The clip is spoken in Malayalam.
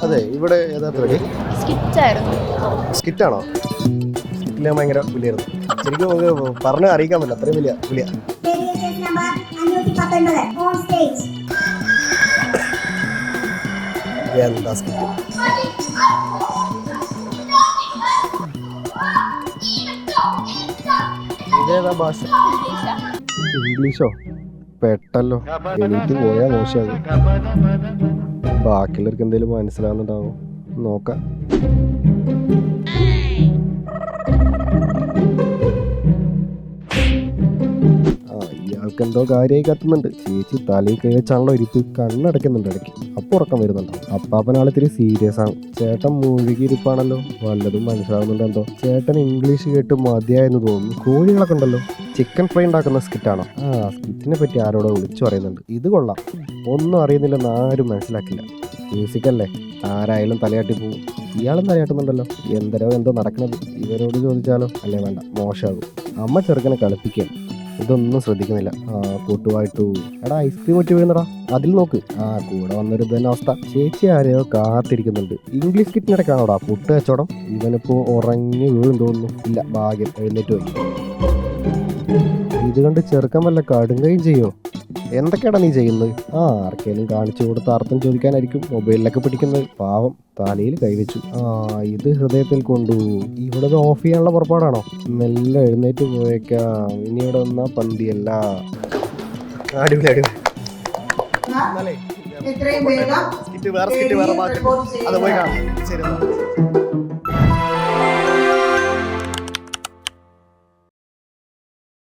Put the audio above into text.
അതെ, ഇവിടെ ഏതാ പരിപാടി? സ്കിറ്റാണോ? സ്കിറ്റിൽ ഞാൻ ഭയങ്കര പുലിയായിരുന്നു. ശരിക്കും നമുക്ക് പറഞ്ഞ് അറിയിക്കാൻ പറ്റില്ല, അത്രയും വലിയ പുലിയ. എന്താ സ്കിറ്റ്? ഇതേതാ ഭാഷ? ഇംഗ്ലീഷോ? പെട്ടല്ലോ, എണീറ്റ് പോയാ മോശമാകും. ബാക്കിയുള്ളവർക്ക് എന്തെങ്കിലും മനസ്സിലാവുന്നുണ്ടാവും, നോക്കാം. ഇയാൾക്ക് എന്തോ കാര്യമായി കത്തുന്നുണ്ട്. ചേച്ചി തലയിൽ കഴിച്ചാണല്ലോ ഇരിപ്പ്. കണ്ണടയ്ക്കുന്നുണ്ട് ഇടയ്ക്ക്, അപ്പോൾ ഉറക്കം വരുന്നുണ്ടോ? അപ്പാപ്പനാളിത്തിരി സീരിയസ് ആണ്. ചേട്ടൻ മുഴുകിയിരിപ്പാണല്ലോ, വല്ലതും മനസ്സിലാവുന്നുണ്ട് എന്തോ. ചേട്ടൻ ഇംഗ്ലീഷ് കേട്ട് മതിയായെന്ന് തോന്നുന്നു. കോഴികളൊക്കെ ഉണ്ടല്ലോ. ചിക്കൻ ഫ്രൈ ഉണ്ടാക്കുന്ന സ്കിറ്റാണോ? സ്കിറ്റിനെ പറ്റി ആരോടോ വിളിച്ചു പറയുന്നുണ്ട്. ഇത് കൊള്ളാം. ഒന്നും അറിയുന്നില്ലെന്ന് ആരും മനസ്സിലാക്കില്ല. മ്യൂസിക്കല്ലേ, ആരായാലും തലയാട്ടി പോവും. ഇയാളും തലയാട്ടുന്നുണ്ടല്ലോ. എന്തോ നടക്കണത്. ഇവരോട് ചോദിച്ചാലോ? അല്ലേ വേണ്ട, മോശമാകും. അമ്മ ചെറുക്കനെ കളിപ്പിക്കുകയാണ്. ഇതൊന്നും ശ്രദ്ധിക്കുന്നില്ല. കൂട്ടുവായിട്ടു എടാ ഐസ്ക്രീം ഒറ്റി വീഴുന്നടാ, അതിൽ നോക്ക്. കൂടെ വന്നൊരു തന്നെ അവസ്ഥ. ചേച്ചി ആരെയോ കാത്തിരിക്കുന്നുണ്ട്. ഇംഗ്ലീഷ് കിറ്റിനിടക്കാണോടാ പുട്ട് കച്ചവടം. ഇവനിപ്പോ ഉറങ്ങി വീഴും തോന്നുന്നു. ഇല്ല, ഭാഗ്യം, എഴുന്നേറ്റ് പോയി. ഇത് കണ്ട് ചെറുക്കൻ വല്ല കടുങ്കയും ചെയ്യോ? എന്തൊക്കെയാടാ നീ ചെയ്യുന്നത്? ആർക്കേലും കാണിച്ചു കൊടുത്ത് അർത്ഥം ചോദിക്കാനായിരിക്കും മൊബൈലിലൊക്കെ പിടിക്കുന്നത്. പാവം, തലയിൽ കൈവച്ചു. ഇത് ഹൃദയത്തിൽ കൊണ്ടു. ഇവിടെ ഓഫ് ചെയ്യാനുള്ള പുറപ്പാടാണോ? മെല്ലെ എഴുന്നേറ്റ് പോയേക്കാം. ഇനി ഇവിടെ വന്നാ പന്തിയല്ല. അടിപൊളി അടിപൊളി. വേറെ ബാക്കി അത് പോയി കാണാം. ശരി.